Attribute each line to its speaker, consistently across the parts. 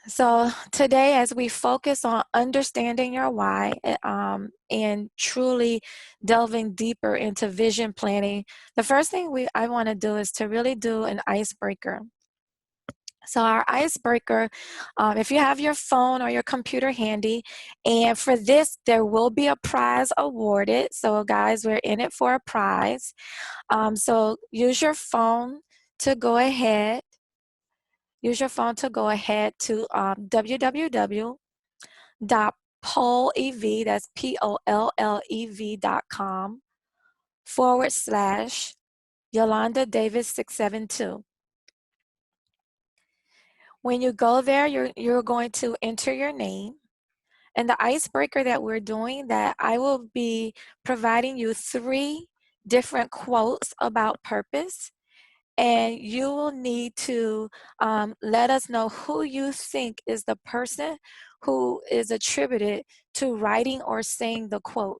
Speaker 1: So today, as we focus on understanding your why and truly delving deeper into vision planning, the first thing I want to do is to really do an icebreaker. So our icebreaker, if you have your phone or your computer handy, and for this, there will be a prize awarded. So guys, we're in it for a prize. So use your phone to go ahead. Use your phone to go ahead to www.pollev, that's POLLEV.com/ Yolanda Davis 672. When you go there, you're going to enter your name. And the icebreaker that we're doing, that I will be providing you 3 different quotes about purpose. And you will need to let us know who you think is the person who is attributed to writing or saying the quote.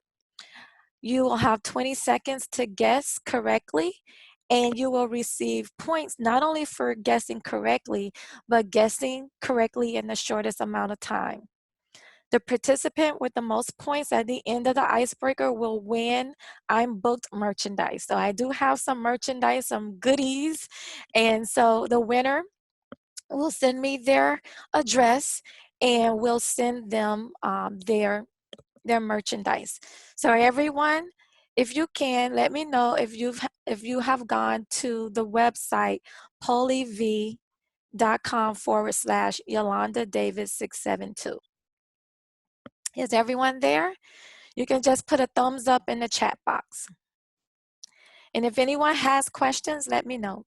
Speaker 1: You will have 20 seconds to guess correctly, and you will receive points not only for guessing correctly, but guessing correctly in the shortest amount of time. The participant with the most points at the end of the icebreaker will win I'm Booked merchandise. So I do have some merchandise, some goodies. And so the winner will send me their address and we'll send them their merchandise. So everyone, if you can, let me know if you have gone to the website pollev.com/ Yolanda Davis 672. Is everyone there? You can just put a thumbs up in the chat box. And if anyone has questions, let me know.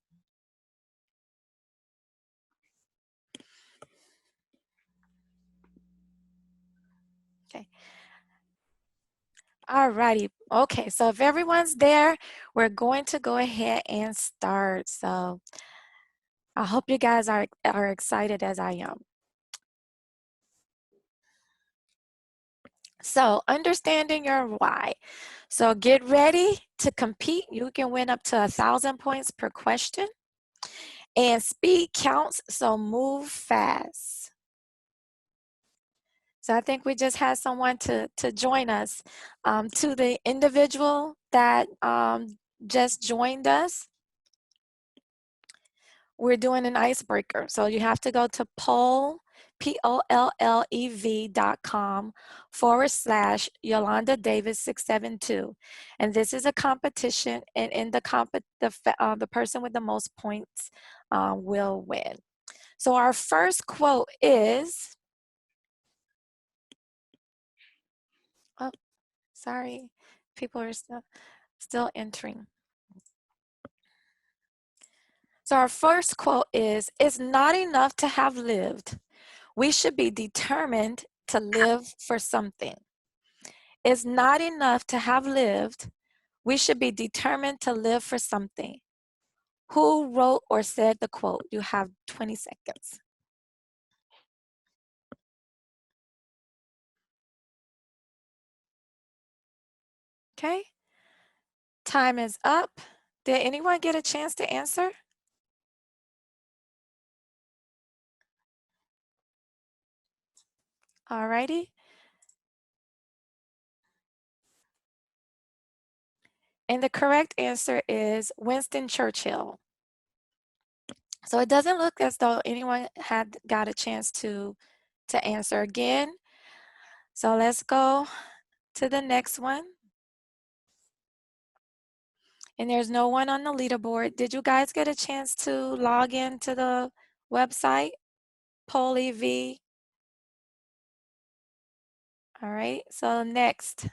Speaker 1: Okay. All righty. Okay, so if everyone's there, we're going to go ahead and start. So I hope you guys are excited as I am. So understanding your why. So get ready to compete. You can win up to 1,000 points per question. And speed counts, so move fast. So I think we just had someone to join us. To the individual that just joined us, we're doing an icebreaker. So you have to go to POLLEV.com/ Yolanda Davis 672. And this is a competition, and in the person with the most points will win. So our first quote is, oh, sorry, people are still entering. So our first quote is, "It's not enough to have lived. We should be determined to live for something." It's not enough to have lived. We should be determined to live for something. Who wrote or said the quote? You have 20 seconds. Okay. Time is up. Did anyone get a chance to answer? All righty. And the correct answer is Winston Churchill. So it doesn't look as though anyone had got a chance to answer again. So let's go to the next one. And there's no one on the leaderboard. Did you guys get a chance to log into the website, PolleV? All right, so next.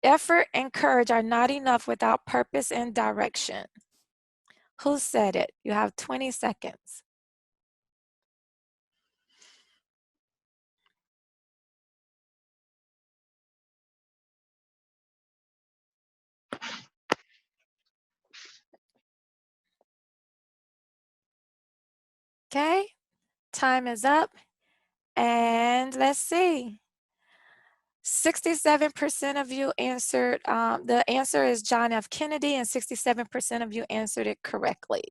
Speaker 1: Effort and courage are not enough without purpose and direction. Who said it? You have 20 seconds. Okay, time is up. And let's see. 67% of you answered, the answer is John F. Kennedy, and 67% of you answered it correctly.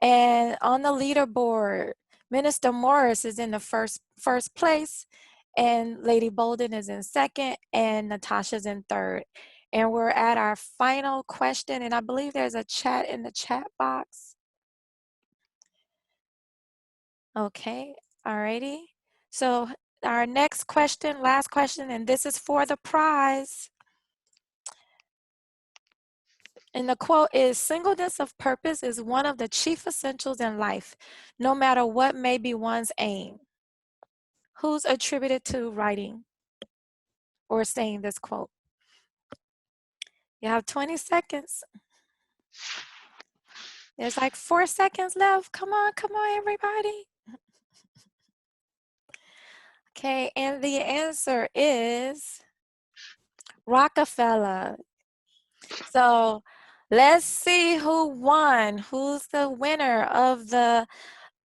Speaker 1: And on the leaderboard, Minister Morris is in the first place, and Lady Bolden is in second, and Natasha's in third. And we're at our final question, and I believe there's a chat in the chat box. Okay, alrighty. So our next question, last question, and this is for the prize. And the quote is, singleness of purpose is one of the chief essentials in life, no matter what may be one's aim. Who's attributed to writing or saying this quote? You have 20 seconds. There's like 4 seconds left. Come on, everybody. Okay, and the answer is Rockefeller. So let's see who won. Who's the winner of the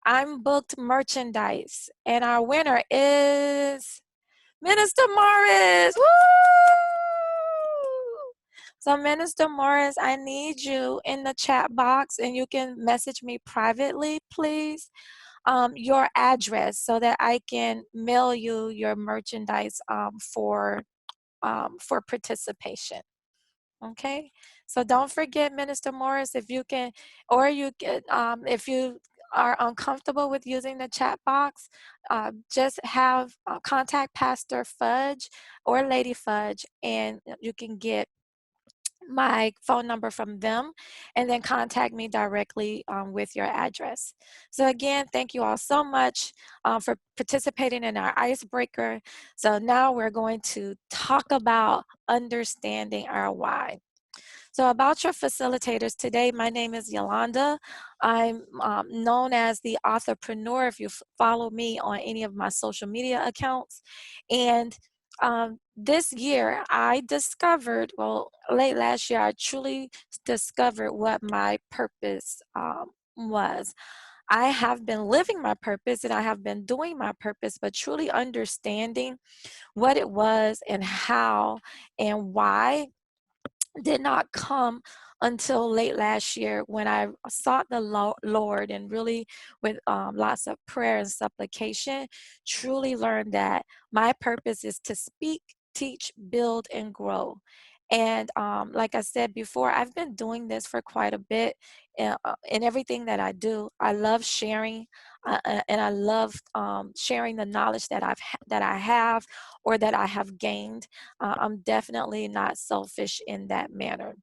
Speaker 1: I'm Booked merchandise? And our winner is Minister Morris. Woo! So Minister Morris, I need you in the chat box, and you can message me privately, please, your address so that I can mail you your merchandise for participation. Okay, so don't forget, Minister Morris, if you can, or you can, if you are uncomfortable with using the chat box, just have contact Pastor Fudge or Lady Fudge, and you can get my phone number from them, and then contact me directly with your address. So again, thank you all so much for participating in our icebreaker. So now we're going to talk about understanding our why. So about your facilitators today, my name is Yolanda. I'm known as the entrepreneur if you follow me on any of my social media accounts. And this year I discovered, well, late last year, I truly discovered what my purpose was. I have been living my purpose and I have been doing my purpose, but truly understanding what it was and how and why did not come until late last year when I sought the Lord and really with lots of prayer and supplication, truly learned that my purpose is to speak, teach, build, and grow. And like I said before, I've been doing this for quite a bit in everything that I do. I love sharing, and I love sharing the knowledge that that I have or that I have gained. I'm definitely not selfish in that manner.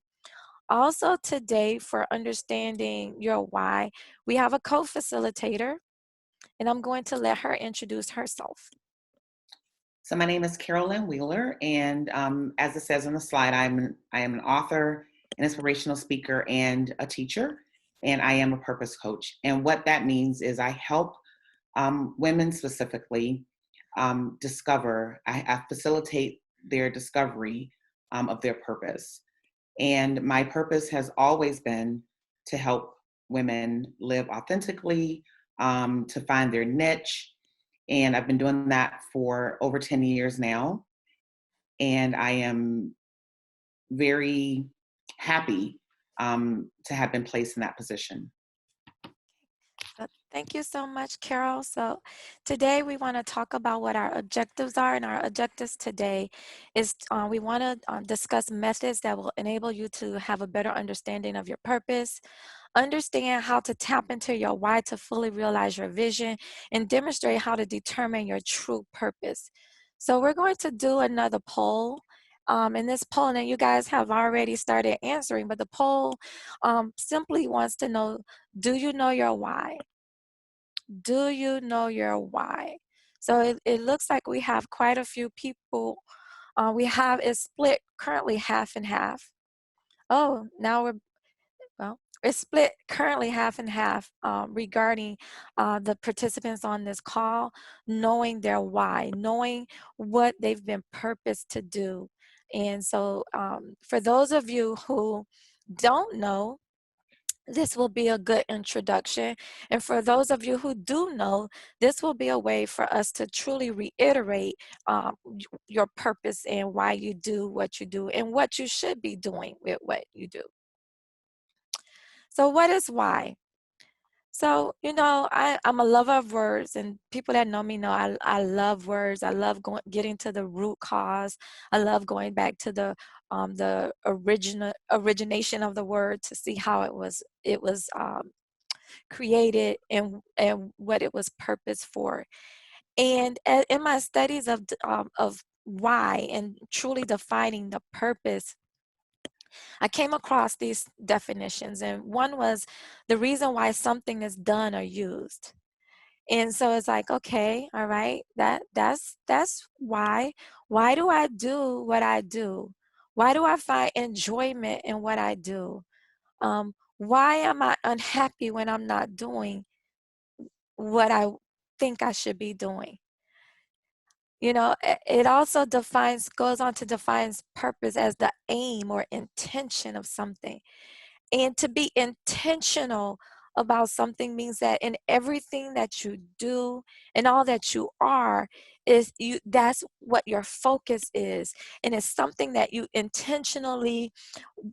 Speaker 1: Also today, for understanding your why, we have a co-facilitator, and I'm going to let her introduce herself.
Speaker 2: So my name is Carolyn Wheeler, and as it says on the slide, I am an author, an inspirational speaker, and a teacher, and I am a purpose coach. And what that means is I help women specifically discover, I facilitate their discovery of their purpose. And my purpose has always been to help women live authentically, to find their niche. And I've been doing that for over 10 years now. And I am very happy to have been placed in that position.
Speaker 1: Thank you so much, Carol. So today we want to talk about what our objectives are, and our objectives today is we want to discuss methods that will enable you to have a better understanding of your purpose, understand how to tap into your why to fully realize your vision, and demonstrate how to determine your true purpose. So we're going to do another poll. In this poll, and you guys have already started answering, but the poll simply wants to know, do you know your why? Do you know your why? So it looks like we have quite a few people. We have it split currently half and half. Oh, now well, it's split currently half and half regarding the participants on this call, knowing their why, knowing what they've been purposed to do. And so for those of you who don't know, this will be a good introduction. And for those of you who do know, this will be a way for us to truly reiterate your purpose and why you do what you do and what you should be doing with what you do. So what is why? So, I'm a lover of words, and people that know me know I love words. I love getting to the root cause. I love going back to the origination of the word to see how it was created and what it was purposed for. And in my studies of why and truly defining the purpose, I came across these definitions, and one was the reason why something is done or used. And so it's like, okay, all right, that's why. Why do I do what I do? Why do I find enjoyment in what I do? Why am I unhappy when I'm not doing what I think I should be doing? It also goes on to defines purpose as the aim or intention of something. And to be intentional about something means that in everything that you do and all that you are, that's what your focus is. And it's something that you intentionally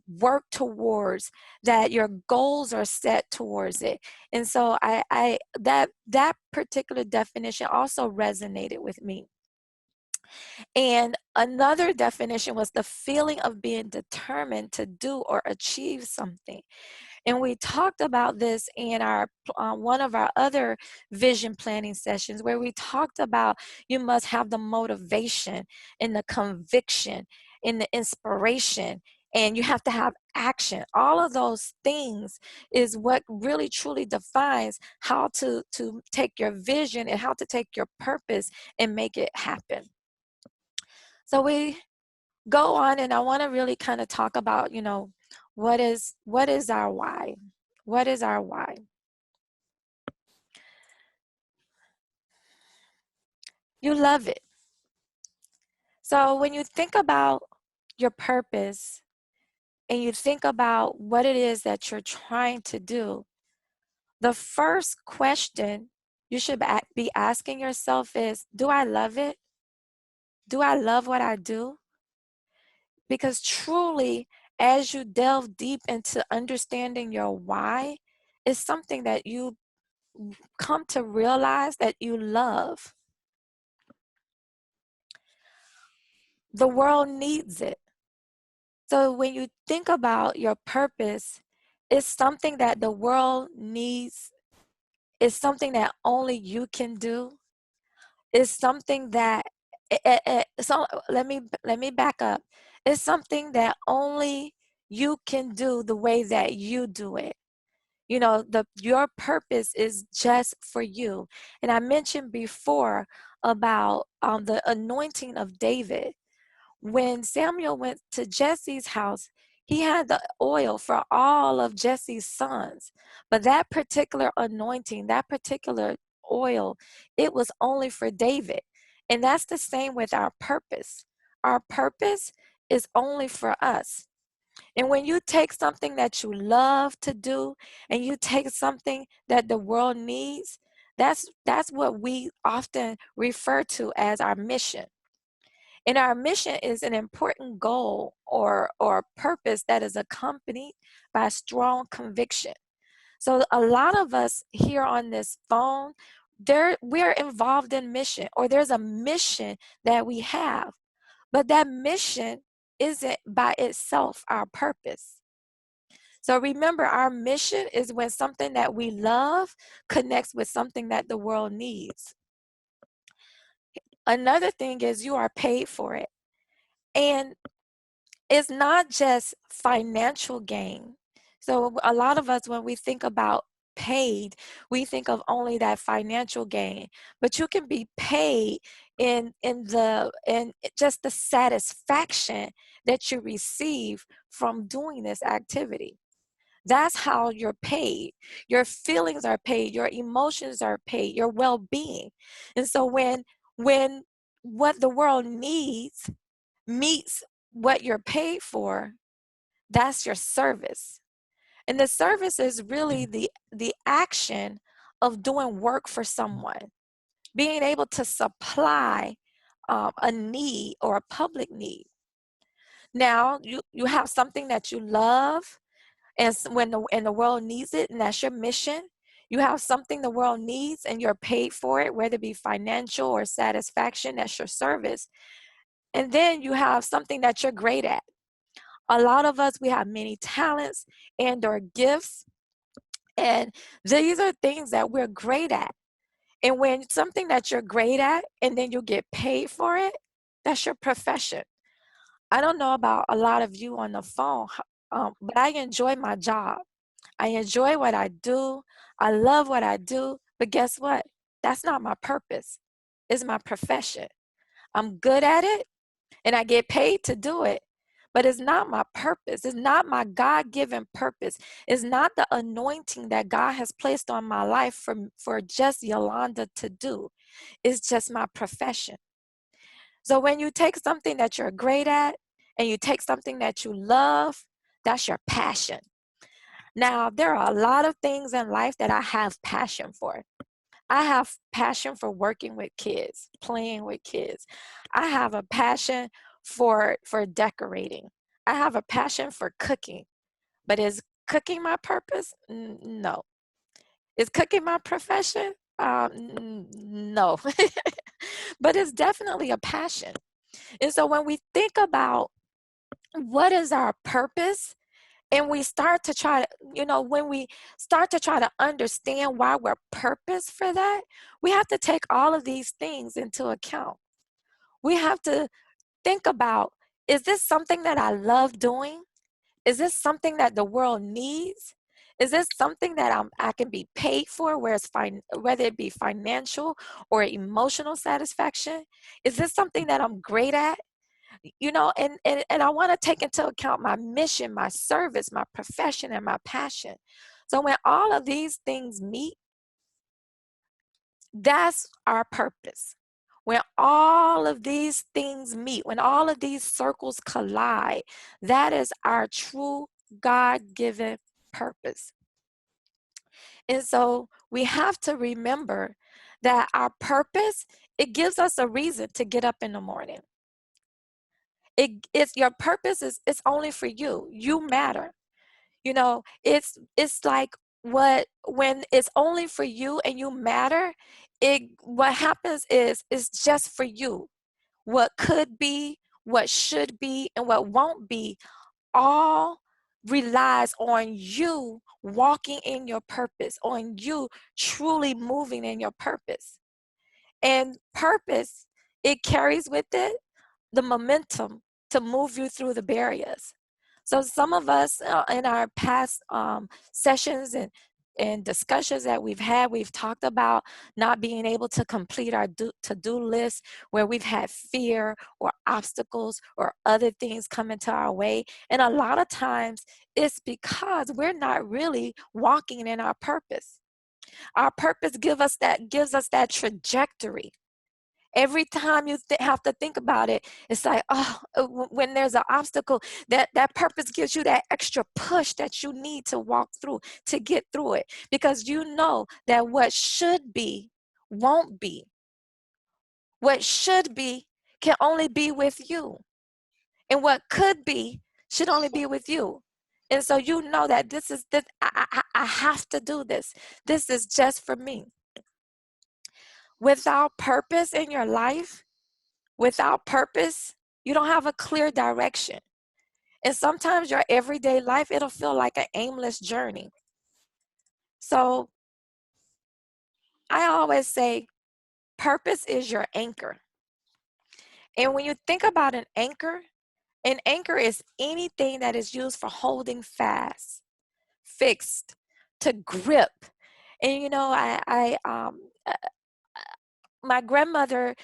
Speaker 1: work towards, that your goals are set towards it. And so I that particular definition also resonated with me. And another definition was the feeling of being determined to do or achieve something. And we talked about this in our one of our other vision planning sessions, where we talked about you must have the motivation and the conviction and the inspiration, and you have to have action. All of those things is what really truly defines how to take your vision and how to take your purpose and make it happen. So we go on, and I want to really kind of talk about, what is our why? What is our why? You love it. So when you think about your purpose and you think about what it is that you're trying to do, the first question you should be asking yourself is, do I love it? Do I love what I do? Because truly, as you delve deep into understanding your why, it's something that you come to realize that you love. The world needs it. So when you think about your purpose, it's something that the world needs. It's something that only you can do. It's something that so let me back up. It's something that only you can do the way that you do it. Your purpose is just for you. And I mentioned before about the anointing of David. When Samuel went to Jesse's house, he had the oil for all of Jesse's sons. But that particular anointing, that particular oil, it was only for David. And that's the same with our purpose. Our purpose is only for us. And when you take something that you love to do and you take something that the world needs, that's what we often refer to as our mission. And our mission is an important goal or purpose that is accompanied by strong conviction. So a lot of us here on this phone, we're involved in mission, or there's a mission that we have. But that mission isn't by itself our purpose. So remember, our mission is when something that we love connects with something that the world needs. Another thing is you are paid for it. And it's not just financial gain. So a lot of us, when we think about paid, we think of only that financial gain, but you can be paid in just the satisfaction that you receive from doing this activity. That's how you're paid. Your feelings are paid, your emotions are paid, your well-being. And so when what the world needs meets what you're paid for, that's your service. And the service is really the action of doing work for someone, being able to supply a need or a public need. Now you have something that you love, and when the world needs it, and that's your mission. You have something the world needs and you're paid for it, whether it be financial or satisfaction, that's your service. And then you have something that you're great at. A lot of us, we have many talents and or gifts, and these are things that we're great at. And when something that you're great at and then you get paid for it, that's your profession. I don't know about a lot of you on the phone, but I enjoy my job. I enjoy what I do. I love what I do. But guess what? That's not my purpose. It's my profession. I'm good at it and I get paid to do it. But it's not my purpose. It's not my God given purpose. It's not the anointing that God has placed on my life for just Yolanda to do. It's just my profession. So when you take something that you're great at and you take something that you love, that's your passion. Now, there are a lot of things in life that I have passion for. I have passion for working with kids, playing with kids. I have a passion for decorating. I have a passion for cooking. But is cooking my purpose? No. Is cooking my profession? No. But it's definitely a passion. And so when we think about what is our purpose, and we start to try to, when we start to try to understand why we're purpose for that, we have to take all of these things into account. We have to think about, is this something that I love doing? Is this something that the world needs? Is this something that I can be paid for, whether it be financial or emotional satisfaction? Is this something that I'm great at? And I want to take into account my mission, my service, my profession, and my passion. So when all of these things meet, that's our purpose. When all of these things meet, when all of these circles collide, that is our true God-given purpose. And so we have to remember that our purpose, it gives us a reason to get up in the morning. It's your purpose is it's only for you. You matter. It's like when it's only for you and you matter, what happens is it's just for you. What could be, what should be, and what won't be all relies on you walking in your purpose, on you truly moving in your purpose. And purpose, it carries with it the momentum to move you through the barriers. So some of us in our past sessions and discussions that we've had, we've talked about not being able to complete our to-do list, where we've had fear or obstacles or other things come into our way. And a lot of times it's because we're not really walking in our purpose. Our purpose gives us that trajectory. Every time you have to think about it, it's like, when there's an obstacle, that purpose gives you that extra push that you need to walk through, to get through it. Because you know that what should be won't be. What should be can only be with you. And what could be should only be with you. And so you know that I have to do this. This is just for me. Without purpose in your life, without purpose, you don't have a clear direction. And sometimes your everyday life, it'll feel like an aimless journey. So I always say purpose is your anchor. And when you think about an anchor is anything that is used for holding fast, fixed, to grip. And my grandmother,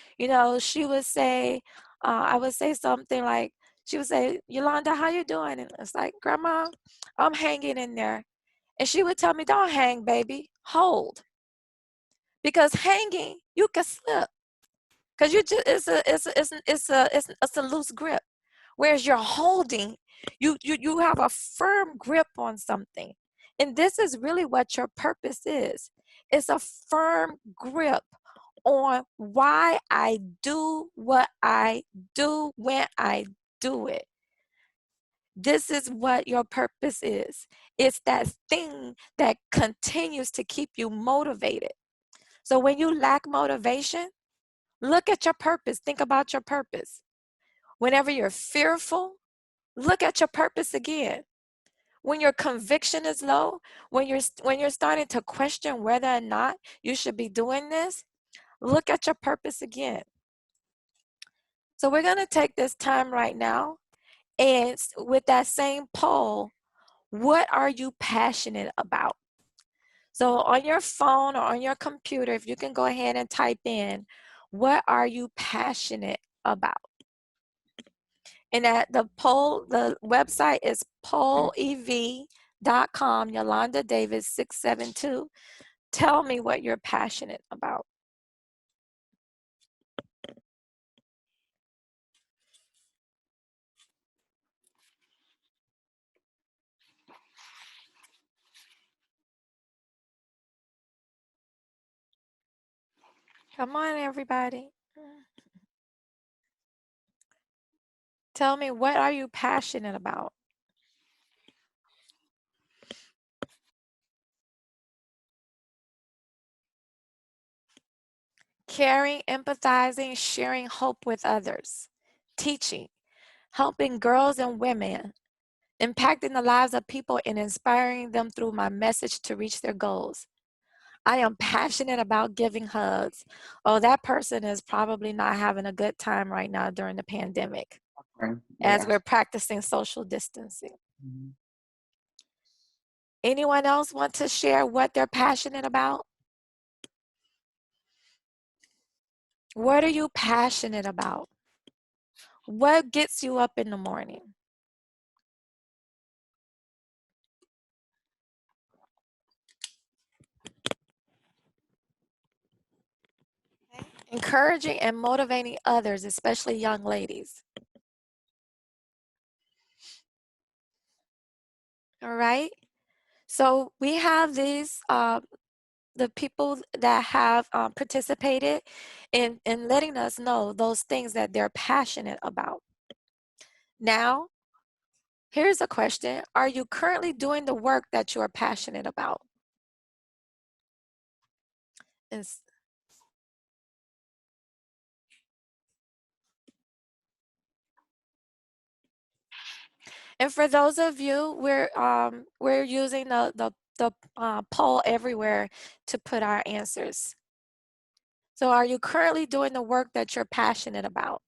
Speaker 1: she would say, I would say something like, she would say, Yolanda, how you doing? And it's like, Grandma, I'm hanging in there. And she would tell me, don't hang, baby, hold. Because hanging, you can slip. Because you just it's a loose grip. Whereas you're holding, you have a firm grip on something. And this is really what your purpose is. It's a firm grip on why I do what I do when I do it. This is what your purpose is. It's that thing that continues to keep you motivated. So when you lack motivation, look at your purpose. Think about your purpose. Whenever you're fearful, look at your purpose again. When your conviction is low, when you're starting to question whether or not you should be doing this, look at your purpose again. So we're going to take this time right now, and with that same poll, what are you passionate about? So on your phone or on your computer, if you can go ahead and type in, what are you passionate about? And at the website is pollev.com, Yolanda Davis 672. Tell me what you're passionate about. Come on, everybody. Tell me, what are you passionate about? Caring, empathizing, sharing hope with others. Teaching, helping girls and women, impacting the lives of people and inspiring them through my message to reach their goals. I am passionate about giving hugs. Oh, that person is probably not having a good time right now during the pandemic as we're practicing social distancing. Mm-hmm. Anyone else want to share what they're passionate about? What are you passionate about? What gets you up in the morning? Encouraging and motivating others, especially young ladies. All right. So we have these, the people that have participated in letting us know those things that they're passionate about. Now, here's a question. Are you currently doing the work that you are passionate about? And for those of you, we're using the poll everywhere to put our answers. So are you currently doing the work that you're passionate about?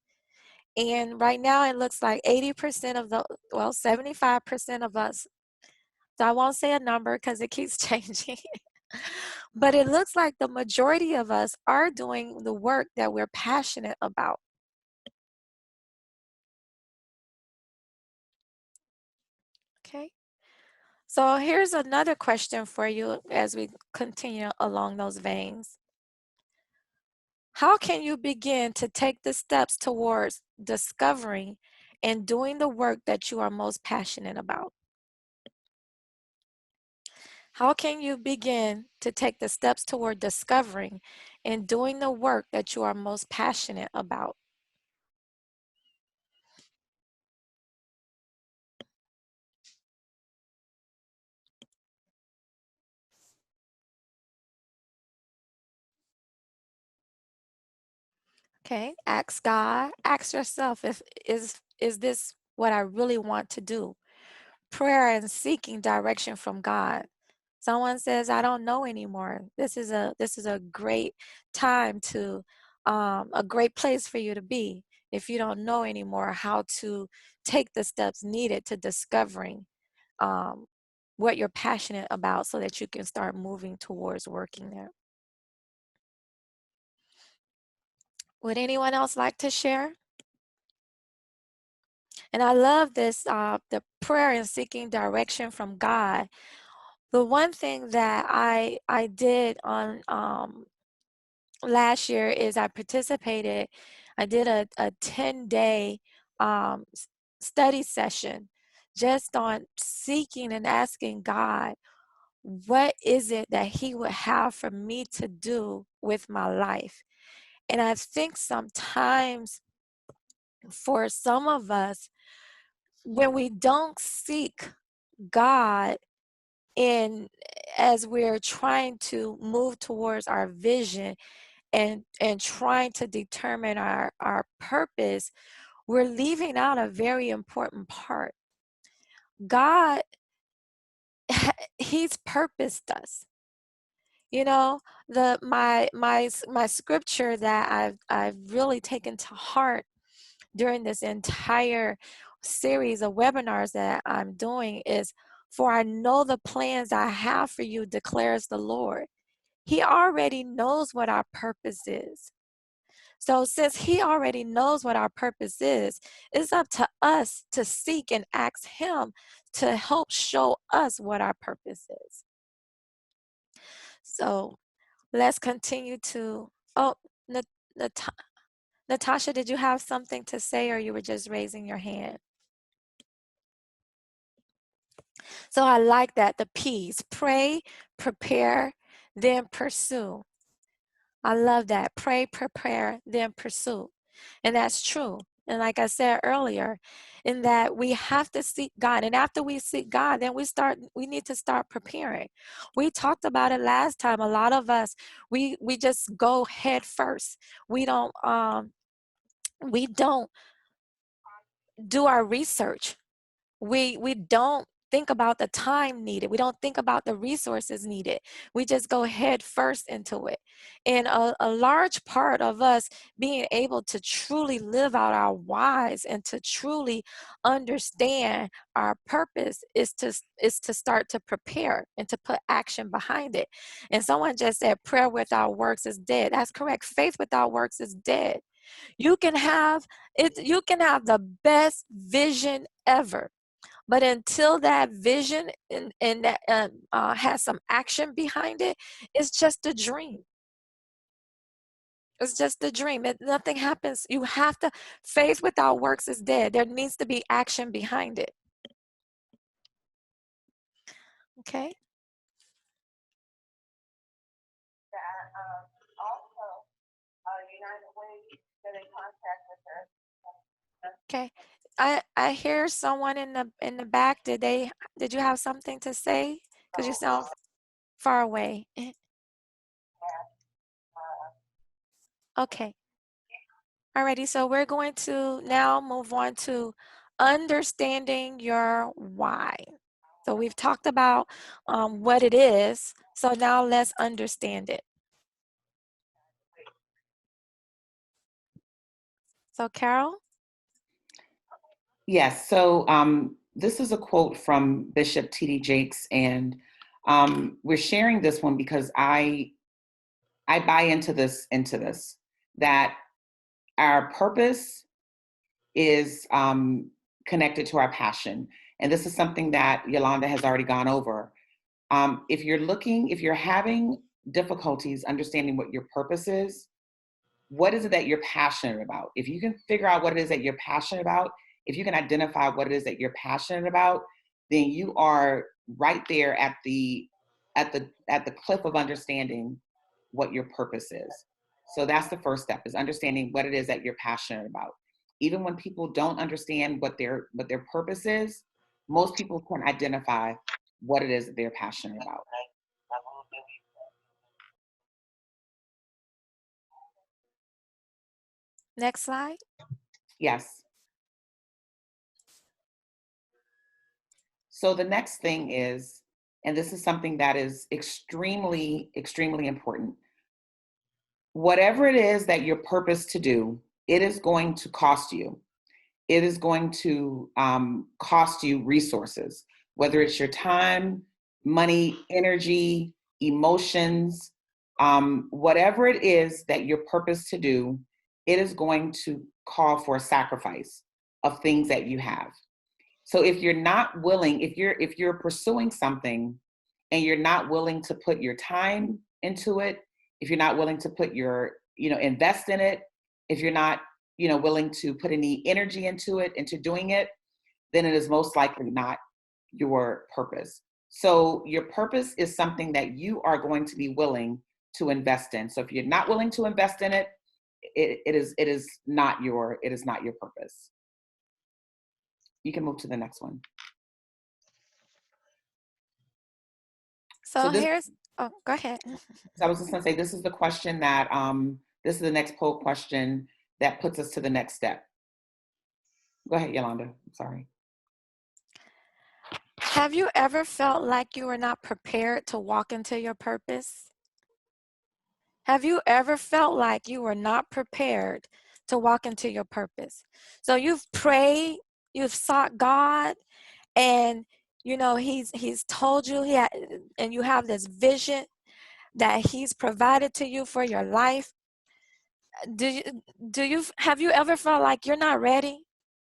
Speaker 1: And right now it looks like 80% of the, well, 75% of us, so I won't say a number because it keeps changing, but it looks like the majority of us are doing the work that we're passionate about. Okay. So here's another question for you as we continue along those veins. How can you begin to take the steps towards discovering and doing the work that you are most passionate about? How can you begin to take the steps toward discovering and doing the work that you are most passionate about? Okay, ask God, ask yourself, if is this what I really want to do? Prayer and seeking direction from God. Someone says, I don't know anymore. This is a great time to a great place for you to be if you don't know anymore how to take the steps needed to discovering um, what you're passionate about so that you can start moving towards working there. Would anyone else like to share? And I love this, the prayer and seeking direction from God. The one thing that I did on last year is I did a 10-day study session just on seeking and asking God, what is it that He would have for me to do with my life? And I think sometimes for some of us, when we don't seek God in as we're trying to move towards our vision and trying to determine our purpose, we're leaving out a very important part. God, He's purposed us. You know, my scripture that I've really taken to heart during this entire series of webinars that I'm doing is, "For I know the plans I have for you, declares the Lord." He already knows what our purpose is. So since he already knows what our purpose is, it's up to us to seek and ask him to help show us what our purpose is. So let's continue to, oh, Nat- Natasha, did you have something to say, or you were just raising your hand? So I like that, the P's: pray, prepare, then pursue. I love that. Pray, prepare, then pursue. And that's true. And like I said earlier, in that we have to seek God. And after we seek God, then we need to start preparing. We talked about it last time. A lot of us, we just go head first. We don't do our research. We don't think about the time needed. We don't think about the resources needed. We just go head first into it. And a large part of us being able to truly live out our whys and to truly understand our purpose is to start to prepare and to put action behind it. And someone just said prayer without works is dead. That's correct. Faith without works is dead. You can have the best vision ever, but until that vision and that has some action behind it, it's just a dream. It's just a dream. Nothing happens. You have to, faith without works is dead. There needs to be action behind it. Okay. Okay. I hear someone in the back. Did you have something to say? Because you sound far away. Okay. Alrighty, so we're going to now move on to understanding your why. So we've talked about what it is. So now let's understand it. So Carol?
Speaker 2: Yes. So this is a quote from Bishop T.D. Jakes, and we're sharing this one because I buy into this that our purpose is connected to our passion, and this is something that Yolanda has already gone over. If you're having difficulties understanding what your purpose is, what is it that you're passionate about? If you can figure out what it is that you're passionate about, if you can identify what it is that you're passionate about, then you are right there at the cliff of understanding what your purpose is. So that's the first step, is understanding what it is that you're passionate about. Even when people don't understand what their purpose is, most people can identify what it is that they're passionate about.
Speaker 1: Next slide.
Speaker 2: Yes. So the next thing is, and this is something that is extremely, extremely important. Whatever it is that you're purposed to do, it is going to cost you. It is going to cost you resources, whether it's your time, money, energy, emotions, whatever it is that you're purposed to do, it is going to call for a sacrifice of things that you have. So if you're not willing, if you're pursuing something and you're not willing to put your time into it, if you're not willing to put your, invest in it, if you're not, willing to put any energy into it, into doing it, then it is most likely not your purpose. So your purpose is something that you are going to be willing to invest in. So if you're not willing to invest in it, it is not your purpose. You can move to the next one.
Speaker 1: So
Speaker 2: this,
Speaker 1: here's, oh, go ahead.
Speaker 2: I was just going to say, this is the question that, this is the next poll question that puts us to the next step. Go ahead, Yolanda. I'm sorry.
Speaker 1: Have you ever felt like you were not prepared to walk into your purpose? Have you ever felt like you were not prepared to walk into your purpose? So you've prayed, you've sought God, and you know He's told you and you have this vision that He's provided to you for your life. Have you ever felt like you're not ready?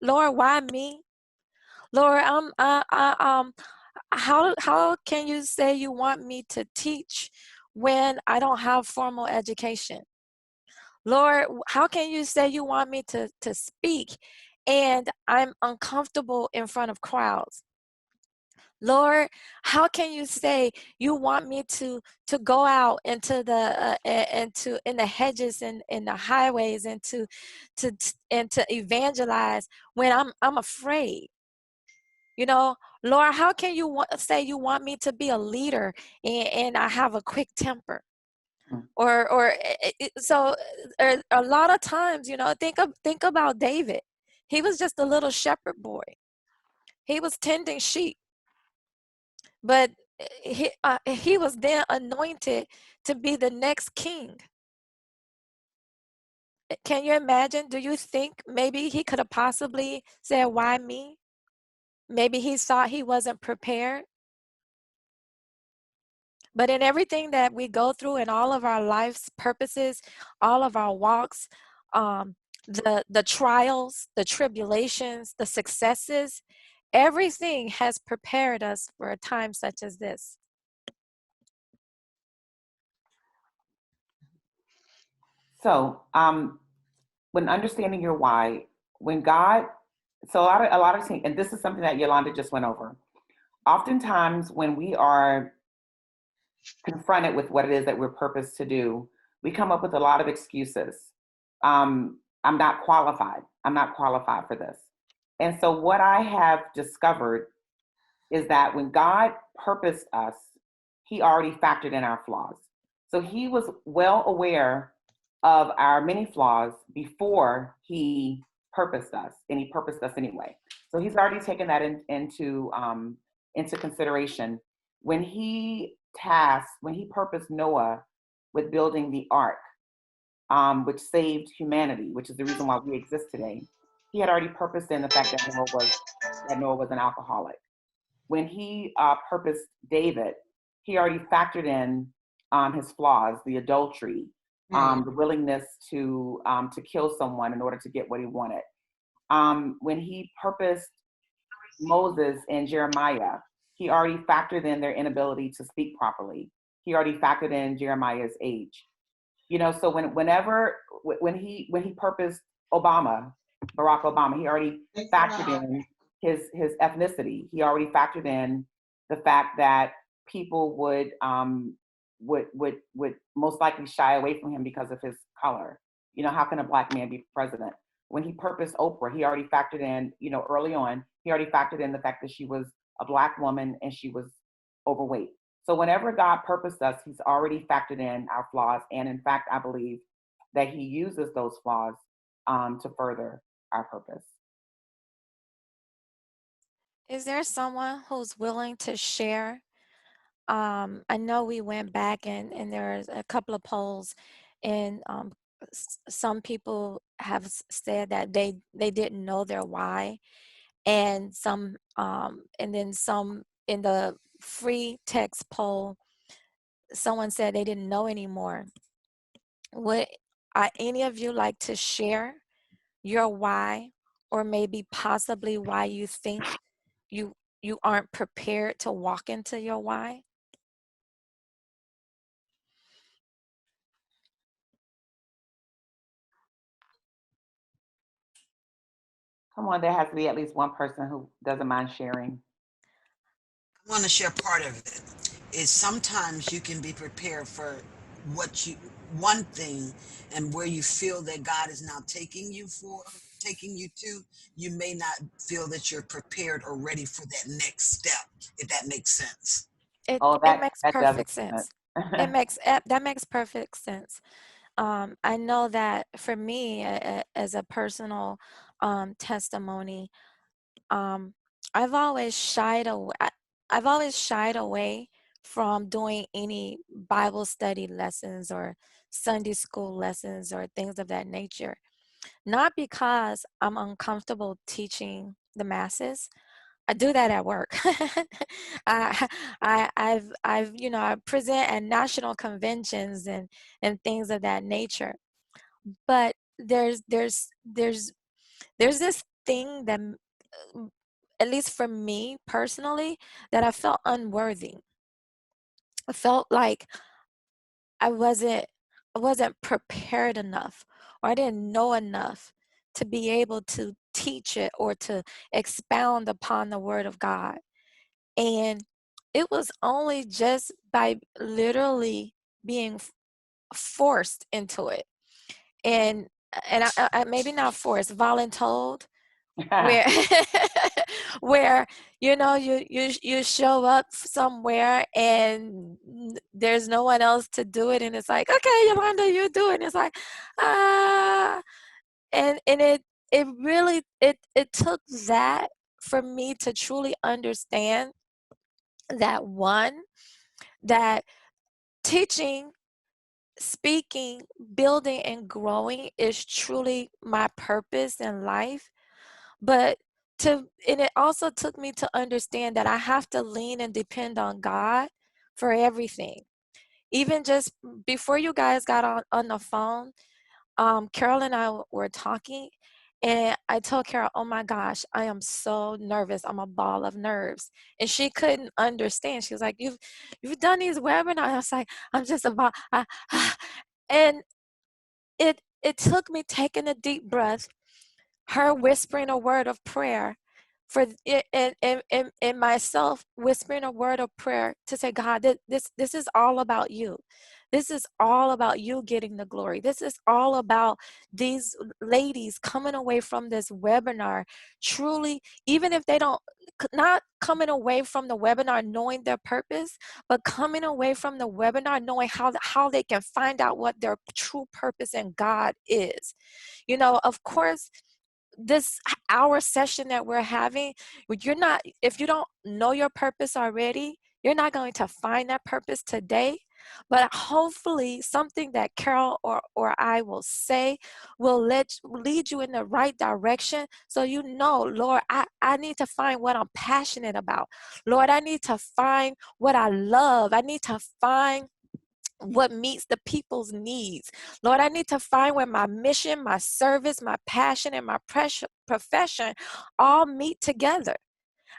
Speaker 1: Lord, why me? Lord, how can you say you want me to teach when I don't have formal education? Lord, how can you say you want me to speak and I'm uncomfortable in front of crowds? Lord, how can you say you want me to go out into the in the hedges and in the highways and to evangelize when I'm afraid? You know, Lord, how can you say you want me to be a leader and I have a quick temper? So a lot of times, you know, think about David. He was just a little shepherd boy. He was tending sheep, but he was then anointed to be the next king. Can you imagine? Do you think maybe he could have possibly said, "Why me?" Maybe he thought he wasn't prepared. But in everything that we go through in all of our life's purposes, all of our walks, the trials, the tribulations, the successes, everything has prepared us for a time such as this.
Speaker 2: So, when understanding your why, when God, so a lot of things, and this is something that Yolanda just went over. Oftentimes, when we are confronted with what it is that we're purposed to do, we come up with a lot of excuses. I'm not qualified. I'm not qualified for this. And so, what I have discovered is that when God purposed us, He already factored in our flaws. So He was well aware of our many flaws before He purposed us, and He purposed us anyway. So He's already taken that into consideration when He purposed Noah with building the ark, which saved humanity, which is the reason why we exist today. He had already purposed in the fact that Noah was an alcoholic. When He purposed David, He already factored in his flaws, the adultery, the willingness to kill someone in order to get what he wanted. When He purposed Moses and Jeremiah, He already factored in their inability to speak properly. He already factored in Jeremiah's age. You know, so when he purposed Barack Obama, He already factored in his ethnicity. He already factored in the fact that people would most likely shy away from him because of his color. You know, how can a Black man be president? When He purposed Oprah, He already factored in, you know, early on, He already factored in the fact that she was a Black woman and she was overweight. So whenever God purposed us, He's already factored in our flaws. And in fact, I believe that He uses those flaws to further our purpose.
Speaker 1: Is there someone who's willing to share? I know we went back and there's a couple of polls, and some people have said that they didn't know their why, and then some in the free text poll, someone said they didn't know anymore. Would any of you like to share your why, or maybe possibly why you think you aren't prepared to walk into your why?
Speaker 2: Come on, there has to be at least one person who doesn't mind sharing.
Speaker 3: I want to share part of it. Is sometimes you can be prepared for one thing and where you feel that God is now taking you for, taking you to, you may not feel that you're prepared or ready for that next step, if that makes sense.
Speaker 1: It
Speaker 2: Oh,
Speaker 1: it
Speaker 2: that
Speaker 1: makes
Speaker 2: that does
Speaker 1: perfect
Speaker 2: make
Speaker 1: sense.
Speaker 2: sense.
Speaker 1: That makes perfect sense. I know that for me, as a personal testimony, um, I've always shied away. I've always shied away from doing any Bible study lessons or Sunday school lessons or things of that nature. Not because I'm uncomfortable teaching the masses. I do that at work. I, I present at national conventions and things of that nature. But there's this thing that, at least for me personally, that I felt unworthy. I felt like I wasn't I wasn't prepared enough, or I didn't know enough to be able to teach it or to expound upon the word of God. And it was only just by literally being forced into it. And I maybe not forced, voluntold, where where you show up somewhere and there's no one else to do it, and it's like, okay, Yolanda, you do it, and it's like, ah. And it really it took that for me to truly understand that, one, that teaching, speaking, building, and growing is truly my purpose in life. But and it also took me to understand that I have to lean and depend on God for everything. Even just before you guys got on the phone, Carol and I were talking, and I told Carol, "Oh my gosh, I am so nervous. I'm a ball of nerves." And she couldn't understand. She was like, "You've done these webinars." I was like, "I'm just a ball." And it took me taking a deep breath, her whispering a word of prayer for it, and myself whispering a word of prayer to say, God, this is all about you. This is all about you getting the glory. This is all about these ladies coming away from this webinar truly, even if they don't, not coming away from the webinar knowing their purpose, but coming away from the webinar knowing how they can find out what their true purpose in God is. Of course, this hour session that we're having, if you don't know your purpose already, you're not going to find that purpose today. But hopefully something that Carol or I will say will lead you in the right direction, so Lord, I need to find what I'm passionate about. Lord, I need to find what I love. I need to find what meets the people's needs. Lord, I need to find where my mission, my service, my passion, and my profession all meet together.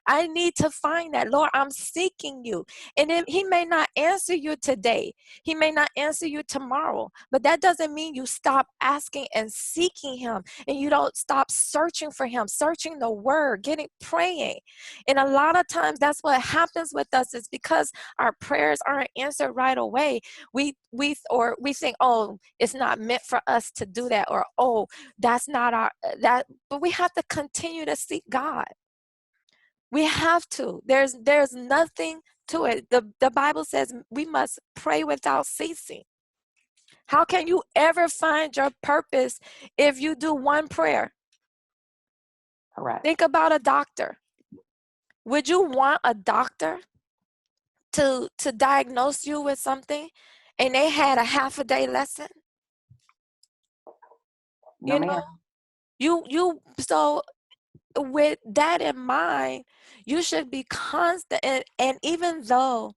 Speaker 1: I need to find that. Lord, I'm seeking you. And he may not answer you today. He may not answer you tomorrow. But that doesn't mean you stop asking and seeking him, and you don't stop searching for him, searching the word, praying. And a lot of times that's what happens with us, is because our prayers aren't answered right away. We think, oh, it's not meant for us to do that, or oh, that's not that. But we have to continue to seek God. We have to. There's nothing to it. The Bible says we must pray without ceasing. How can you ever find your purpose if you do one prayer?
Speaker 2: Correct.
Speaker 1: Think about a doctor. Would you want a doctor to diagnose you with something and they had a half a day lesson?
Speaker 2: No,
Speaker 1: You
Speaker 2: ma'am.
Speaker 1: know, so with that in mind, you should be constant. And even though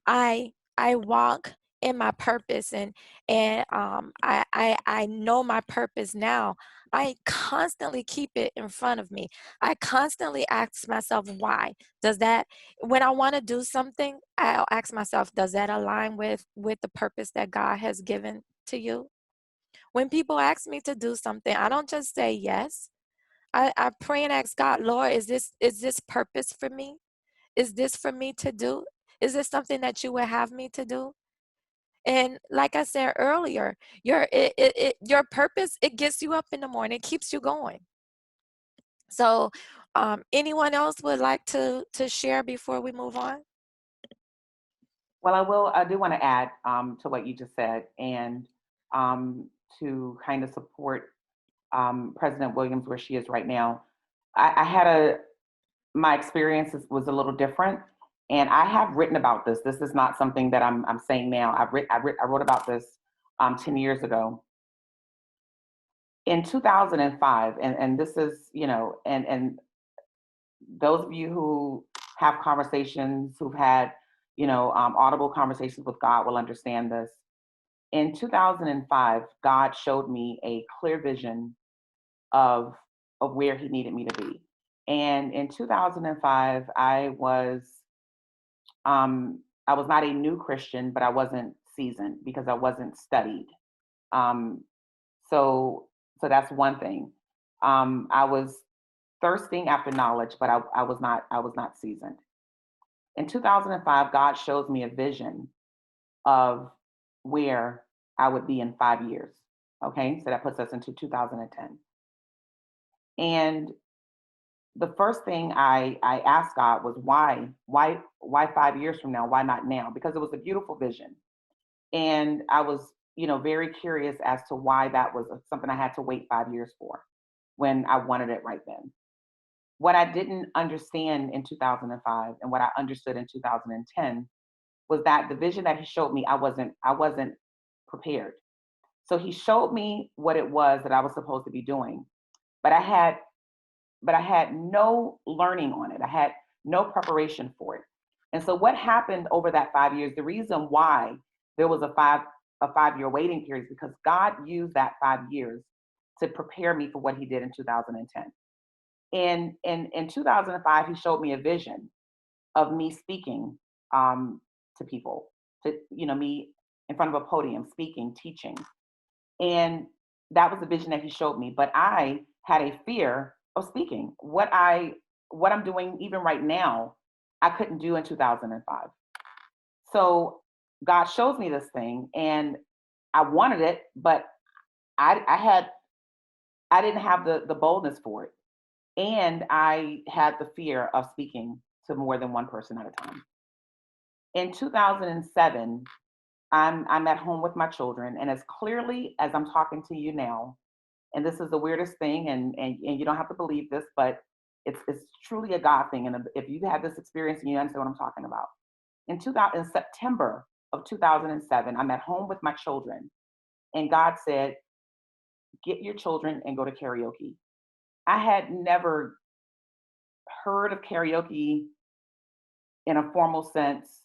Speaker 1: I walk in my purpose, and I know my purpose now, I constantly keep it in front of me. I constantly ask myself, why does that, when I want to do something, I'll ask myself, does that align with the purpose that God has given to you? When people ask me to do something, I don't just say yes. I pray and ask God, Lord, is this purpose for me? Is this for me to do? Is this something that you would have me to do? And like I said earlier, your purpose, it gets you up in the morning, it keeps you going. So anyone else would like to share before we move on?
Speaker 2: Well, I do want to add to what you just said, and to kind of support President Williams where she is right now. I had my experience was a little different, and I have written about this. This is not something that I'm saying now. I wrote about this 10 years ago. In 2005, and this is, and those of you who have conversations, who've had, audible conversations with God will understand this. In 2005, God showed me a clear vision of where He needed me to be. And in 2005, I was not a new Christian, but I wasn't seasoned because I wasn't studied. Um, so that's one thing. I was thirsting after knowledge, but I was not seasoned. In 2005, God shows me a vision of where I would be in 5 years. Okay, so that puts us into 2010. And the first thing I asked God was why 5 years from now? Why not now? Because it was a beautiful vision, and I was very curious as to why that was something I had to wait 5 years for when I wanted it right then. What I didn't understand in 2005 and what I understood in 2010 was that the vision that He showed me, I wasn't prepared. So He showed me what it was that I was supposed to be doing, but I had no learning on it. I had no preparation for it. And so what happened over that 5 years, the reason why there was a 5 year waiting period is because God used that 5 years to prepare me for what He did in 2010. In 2005, He showed me a vision of me speaking to people, to me in front of a podium, speaking, teaching. And that was the vision that He showed me. But I had a fear of speaking. What I'm doing even right now, I couldn't do in 2005. So God shows me this thing, and I wanted it, but I didn't have the boldness for it, and I had the fear of speaking to more than one person at a time. In 2007, I'm at home with my children, and as clearly as I'm talking to you now, and this is the weirdest thing, and you don't have to believe this, but it's truly a God thing. And if you've had this experience and you understand what I'm talking about, in September of 2007, I'm at home with my children, and God said, "Get your children and go to karaoke." I had never heard of karaoke in a formal sense.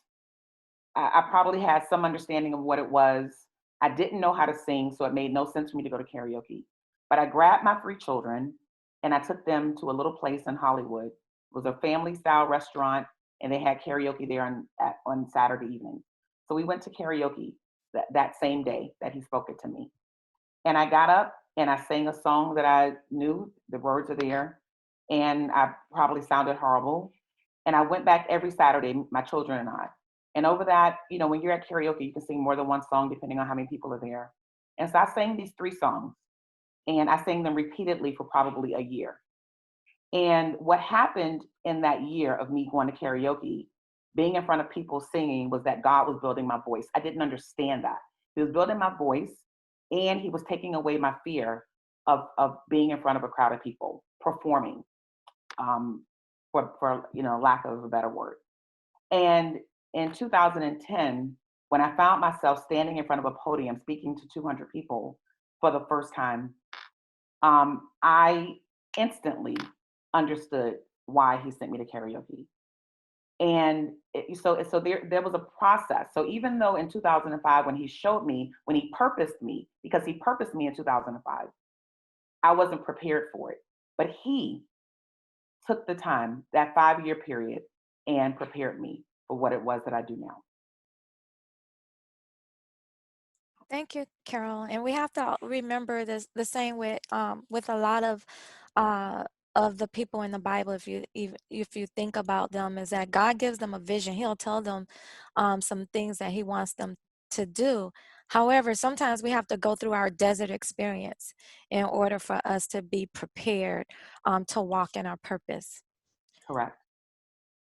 Speaker 2: I probably had some understanding of what it was. I didn't know how to sing, so it made no sense for me to go to karaoke. But I grabbed my three children and I took them to a little place in Hollywood. It was a family style restaurant, and they had karaoke there on Saturday evening. So we went to karaoke that same day that He spoke it to me. And I got up and I sang a song that I knew, the words are there, and I probably sounded horrible. And I went back every Saturday, my children and I. And over that, when you're at karaoke, you can sing more than one song depending on how many people are there. And so I sang these three songs, and I sang them repeatedly for probably a year. And what happened in that year of me going to karaoke, being in front of people singing, was that God was building my voice. I didn't understand that. He was building my voice, and He was taking away my fear of being in front of a crowd of people performing, for lack of a better word. And in 2010, when I found myself standing in front of a podium speaking to 200 people for the first time, I instantly understood why He sent me to karaoke. And so there was a process. So even though in 2005, when He showed me, when He purposed me, because He purposed me in 2005, I wasn't prepared for it. But He took the time, that 5 year period, and prepared me for what it was that I do now.
Speaker 1: Thank you, Carol. And we have to remember this the same with a lot of the people in the Bible. If you think about them, is that God gives them a vision. He'll tell them some things that He wants them to do. However, sometimes we have to go through our desert experience in order for us to be prepared to walk in our purpose.
Speaker 2: Correct.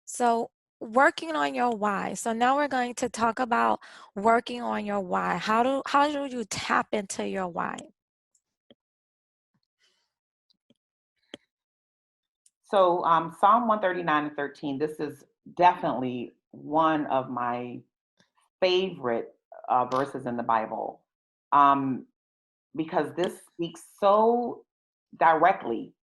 Speaker 1: So, working on your why. So now we're going to talk about working on your why. How do you tap into your why?
Speaker 2: So Psalm 139:13, this is definitely one of my favorite verses in the Bible, um, because this speaks so directly.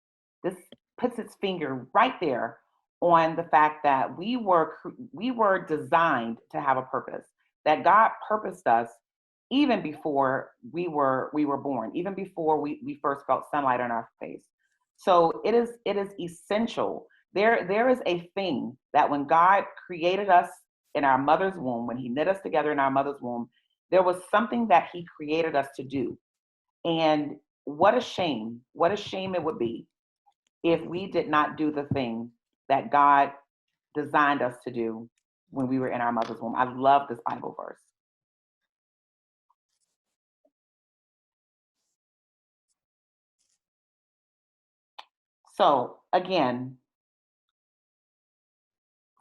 Speaker 2: This puts its finger right there on the fact that we were designed to have a purpose. That God purposed us even before we were born, even before we first felt sunlight on our face. So it is essential. There is a thing that when God created us in our mother's womb, when He knit us together in our mother's womb, there was something that He created us to do. And what a shame it would be if we did not do the thing that God designed us to do when we were in our mother's womb. I love this Bible verse. So again,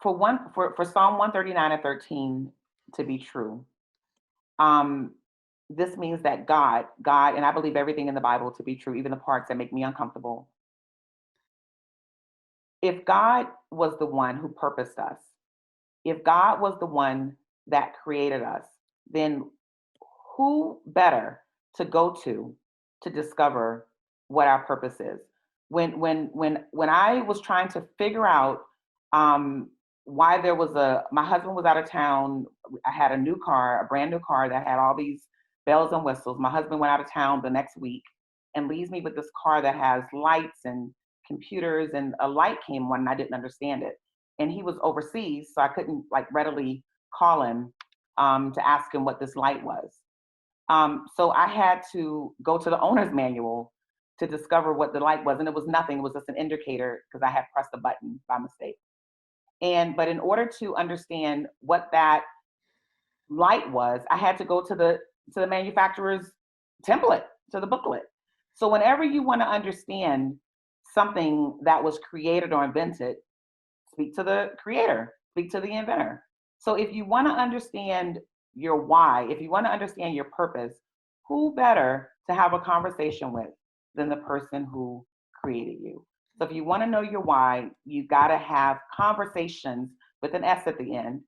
Speaker 2: for Psalm 139:13 to be true, um, this means that God, and I believe everything in the Bible to be true, even the parts that make me uncomfortable. If God was the one who purposed us, if God was the one that created us, then who better to go to discover what our purpose is? When I was trying to figure out um, why there was my husband was out of town. I had a new car, a brand new car that had all these bells and whistles. My husband went out of town the next week and leaves me with this car that has lights and computers, and a light came on and I didn't understand it. And he was overseas, so I couldn't like readily call him to ask him what this light was. So I had to go to the owner's manual to discover what the light was, and it was nothing. It was just an indicator because I had pressed a button by mistake. But in order to understand what that light was, I had to go to the manufacturer's template, to the booklet. So whenever you want to understand something that was created or invented, speak to the creator, speak to the inventor. So if you want to understand your why, if you want to understand your purpose, who better to have a conversation with than the person who created you? So if you want to know your why, you got to have conversations with an S at the end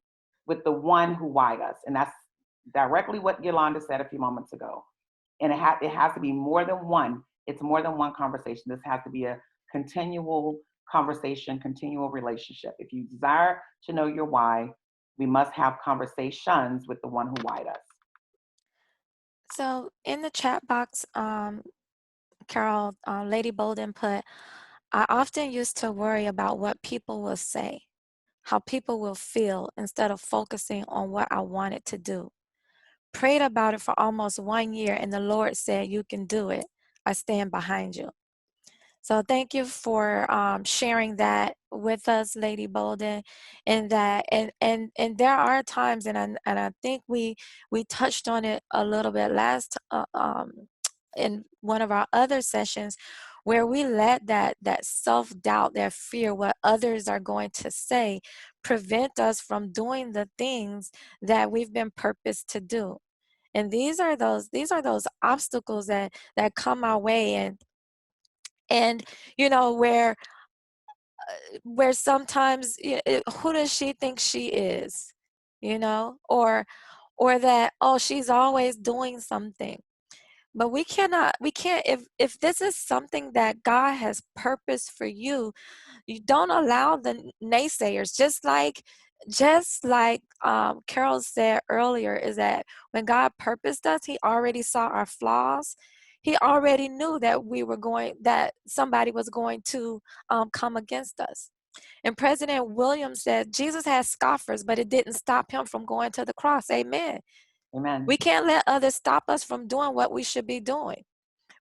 Speaker 2: with the one who whyed us. And that's directly what Yolanda said a few moments ago. And it has to be more than one. It's more than one conversation. This has to be a continual conversation, continual relationship. If you desire to know your why, we must have conversations with the one who whyed us.
Speaker 1: So in the chat box, Carol, Lady Bolden put, I often used to worry about what people will say, how people will feel, instead of focusing on what I wanted to do. Prayed about it for almost 1 year, and the Lord said, you can do it. I stand behind you. So thank you for sharing that with us, Lady Bolden. And that and there are times, and I think we touched on it a little bit last in one of our other sessions, where we let that self-doubt, that fear, what others are going to say, prevent us from doing the things that we've been purposed to do. And these are those obstacles that come our way, and you know, where sometimes who does she think she is, you know, or that, oh, she's always doing something. But we can't, if this is something that God has purpose for you, you don't allow the naysayers. Just like Carol said earlier, is that when God purposed us, He already saw our flaws. He already knew that somebody was going to come against us. And President Williams said Jesus had scoffers, but it didn't stop him from going to the cross. Amen.
Speaker 2: Amen.
Speaker 1: We can't let others stop us from doing what we should be doing.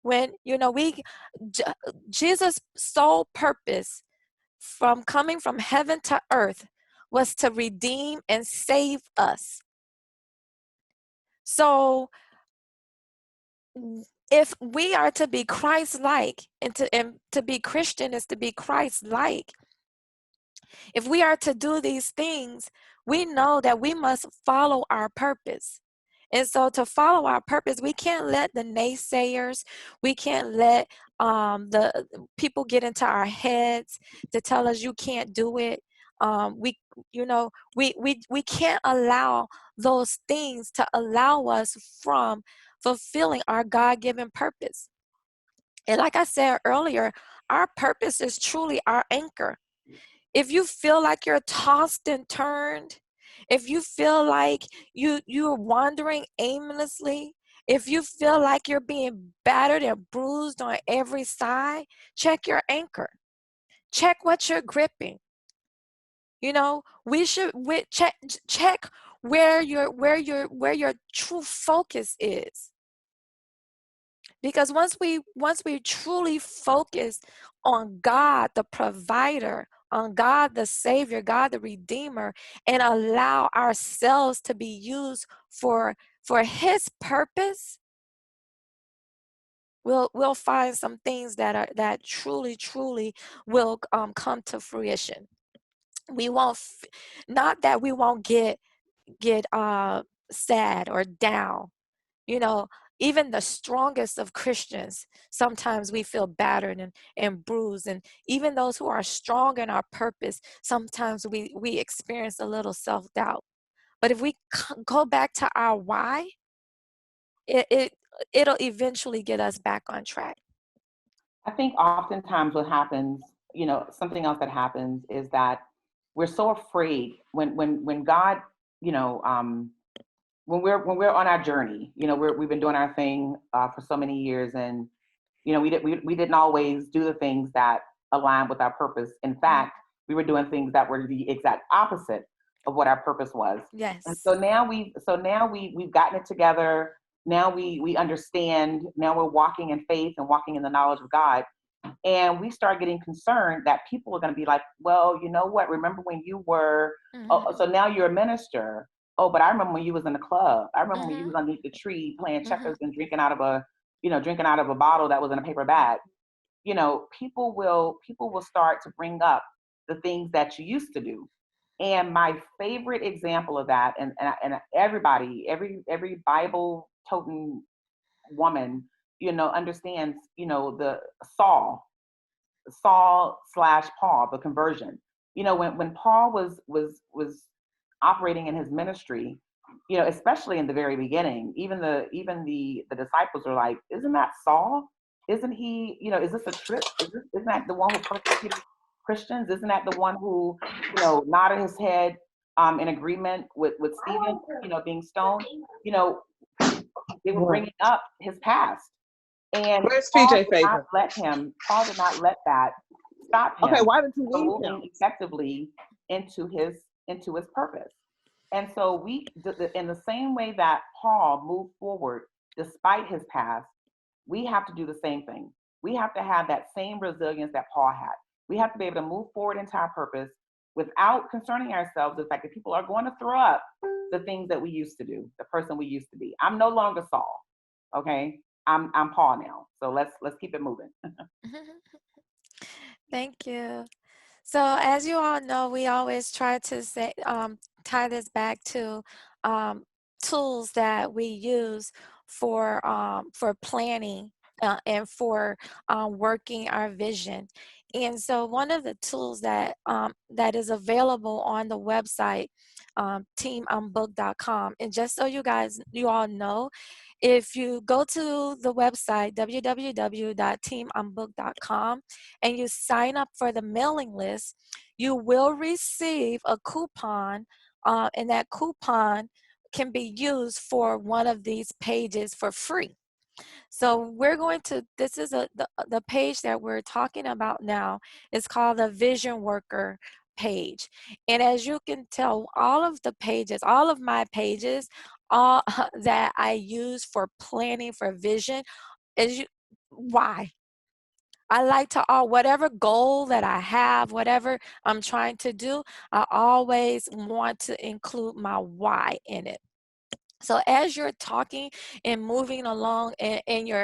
Speaker 1: When Jesus' sole purpose from coming from heaven to earth was to redeem and save us. So if we are to be Christ-like, and to be Christian is to be Christ-like, if we are to do these things, we know that we must follow our purpose. And so to follow our purpose, we can't let the naysayers, we can't let the people get into our heads to tell us you can't do it. We, we can't allow those things to allow us from fulfilling our God-given purpose. And like I said earlier, our purpose is truly our anchor. If you feel like you're tossed and turned, if you feel like you're wandering aimlessly, if you feel like you're being battered and bruised on every side, check your anchor. Check what you're gripping. Check where your true focus is. Because once we truly focus on God the provider, on God the Savior, God the Redeemer, and allow ourselves to be used for His purpose, we'll find some things that truly will come to fruition. We won't, not that we won't get sad or down. Even the strongest of Christians, sometimes we feel battered and bruised. And even those who are strong in our purpose, sometimes we experience a little self-doubt. But if we go back to our why, it'll eventually get us back on track.
Speaker 2: I think oftentimes what happens, something else that happens is that we're so afraid when God, when we're on our journey, we've been doing our thing for so many years, and we didn't always do the things that align with our purpose. In fact, we were doing things that were the exact opposite of what our purpose was.
Speaker 1: Yes.
Speaker 2: And so now we've gotten it together. Now we understand. Now we're walking in faith and walking in the knowledge of God. And we start getting concerned that people are going to be like, well, you know what? Remember when you were? So now you're a minister. Oh, but I remember when you was in the club. I remember when you was underneath the tree playing checkers and drinking out of a bottle that was in a paper bag. People will start to bring up the things that you used to do. And my favorite example of that, and everybody, every Bible toting woman, understands, the Saul / Paul, the conversion. When Paul was operating in his ministry, especially in the very beginning, even the disciples are like, isn't that Saul? Isn't he, is this a trip? Isn't that the one who persecuted Christians? Isn't that the one who, nodded his head in agreement with Stephen, being stoned? They were bringing up his past. And
Speaker 4: Where's
Speaker 2: Paul
Speaker 4: PJ
Speaker 2: Paul did not let that stop him
Speaker 4: Okay, why did you leave
Speaker 2: moving
Speaker 4: him?
Speaker 2: effectively into his purpose. And so in the same way that Paul moved forward despite his past, we have to do the same thing. We have to have that same resilience that Paul had. We have to be able to move forward into our purpose without concerning ourselves with the fact that people are going to throw up the things that we used to do, the person we used to be. I'm no longer Saul, okay? I'm Paul now. So let's keep it moving.
Speaker 1: Thank you. So as you all know, we always try to tie this back to tools that we use for planning and for working our vision. And so one of the tools that is available on the website, teambook.com, and just so you all know, if you go to the website www.teambook.com and you sign up for the mailing list, you will receive a coupon, and that coupon can be used for one of these pages for free. So this is the page that we're talking about now is called the Vision Worker page. And as you can tell, all of my pages, all that I use for planning for vision why? I like to, whatever goal that I have, whatever I'm trying to do, I always want to include my why in it. So as you're talking and moving along, there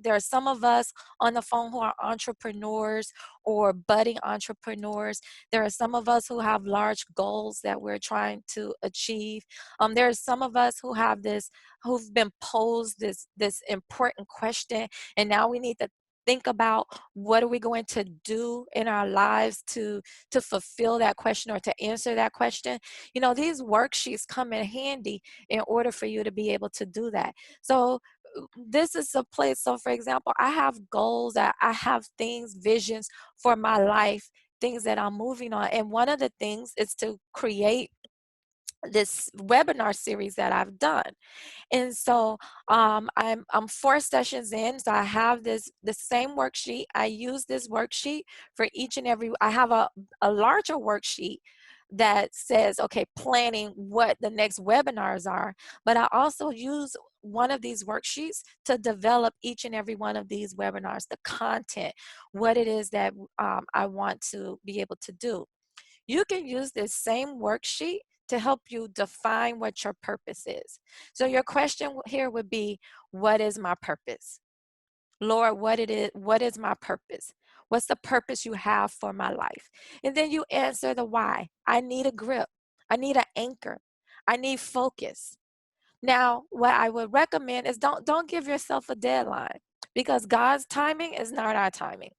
Speaker 1: are some of us on the phone who are entrepreneurs or budding entrepreneurs. There are some of us who have large goals that we're trying to achieve. There are some of us who've been posed this important question, and now we need to think about what are we going to do in our lives to fulfill that question or to answer that question. These worksheets come in handy in order for you to be able to do that. So this is a place. So for example, I have goals, that I have things, visions for my life, things that I'm moving on. And one of the things is to create this webinar series that I've done. And so I'm 4 sessions in, so I have the same worksheet. I use this worksheet for each and every. I have a larger worksheet that says, okay, planning what the next webinars are, but I also use one of these worksheets to develop each and every one of these webinars, the content, what it is that I want to be able to do. You can use this same worksheet to help you define what your purpose is. So your question here would be, what is my purpose? Lord, what is my purpose? What's the purpose you have for my life? And then you answer the why. I need a grip. I need an anchor. I need focus. Now, what I would recommend is don't give yourself a deadline, because God's timing is not our timing.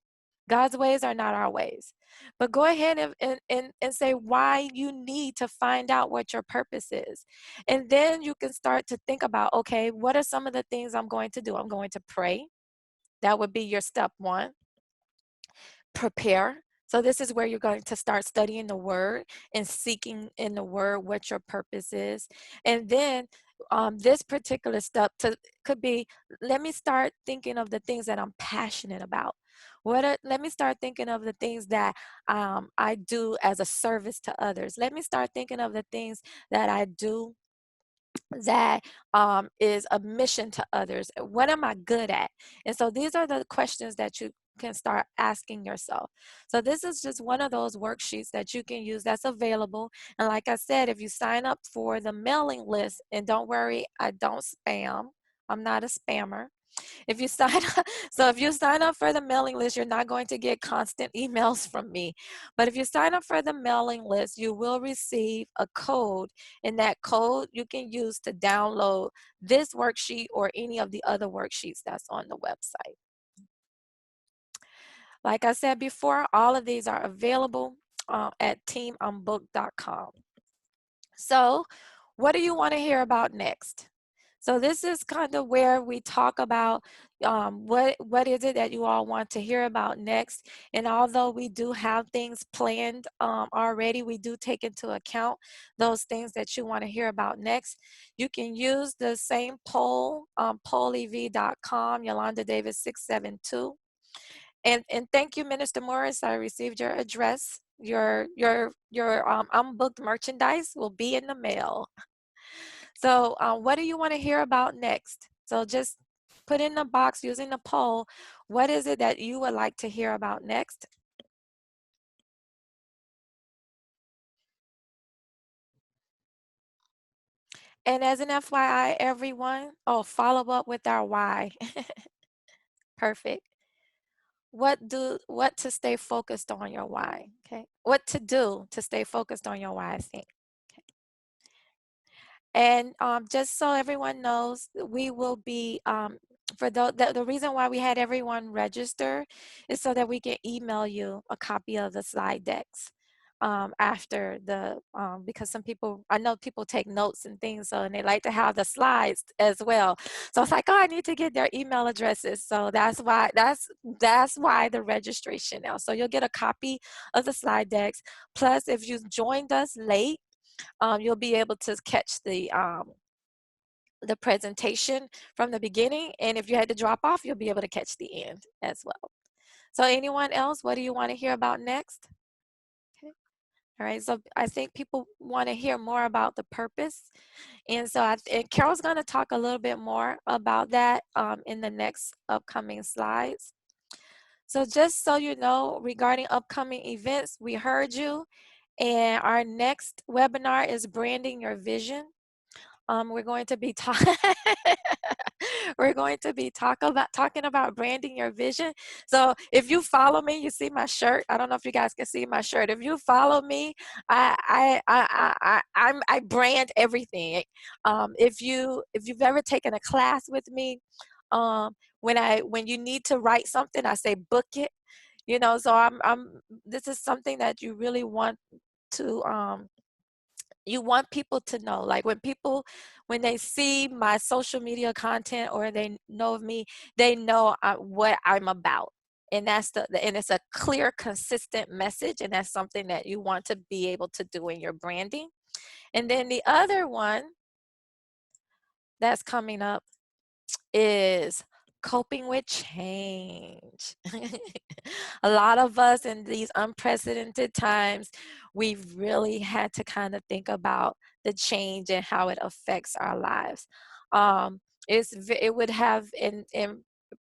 Speaker 1: God's ways are not our ways. But go ahead and say why you need to find out what your purpose is. And then you can start to think about, okay, what are some of the things I'm going to do? I'm going to pray. That would be your step 1. Prepare. So this is where you're going to start studying the word and seeking in the word what your purpose is. And then this particular step could be, let me start thinking of the things that I'm passionate about. Let me start thinking of the things that I do as a service to others. Let me start thinking of the things that I do that is a mission to others. What am I good at? And so these are the questions that you can start asking yourself. So this is just one of those worksheets that you can use that's available. And like I said, if you sign up for the mailing list, and don't worry, I don't spam. I'm not a spammer. If you sign up, so if you sign up for the mailing list, you're not going to get constant emails from me. But if you sign up for the mailing list, you will receive a code, and that code you can use to download this worksheet or any of the other worksheets that's on the website. Like I said before, all of these are available at teamumbook.com. So what do you want to hear about next? So this is kind of where we talk about what is it that you all want to hear about next. And although we do have things planned already, we do take into account those things that you want to hear about next. You can use the same poll, pollev.com, Yolanda Davis 672. And thank you, Minister Morris. I received your address. Your unbooked merchandise will be in the mail. So what do you want to hear about next? So just put in the box using the poll, what is it that you would like to hear about next? And as an FYI, everyone, follow up with our why. Perfect. What to stay focused on your why, okay? What to do to stay focused on your why, I think. And just so everyone knows, we will be, for the reason why we had everyone register is so that we can email you a copy of the slide decks after because some people, I know people take notes and things, so, and they like to have the slides as well. So it's like, I need to get their email addresses. So that's why the registration now. So you'll get a copy of the slide decks. Plus, if you joined us late, you'll be able to catch the presentation from the beginning, and if you had to drop off, you'll be able to catch the end as well. So anyone else, what do you want to hear about next? Okay. All right, so I think people want to hear more about the purpose, and so and Carol's going to talk a little bit more about that in the next upcoming slides. So just so you know, regarding upcoming events, we heard you, and our next webinar is branding your vision. We're going to be we're going to be talking about branding your vision. So if you follow me, you see my shirt. I don't know if you guys can see my shirt. If you follow me, I brand everything. If you've ever taken a class with me, when you need to write something, I say book it. So this is something that you really want to you want people to know. Like when they see my social media content or they know of me, they know what I'm about. And and it's a clear, consistent message, and that's something that you want to be able to do in your branding. And then the other one that's coming up is coping with change. A lot of us in these unprecedented times, we've really had to kind of think about the change and how it affects our lives. It would have in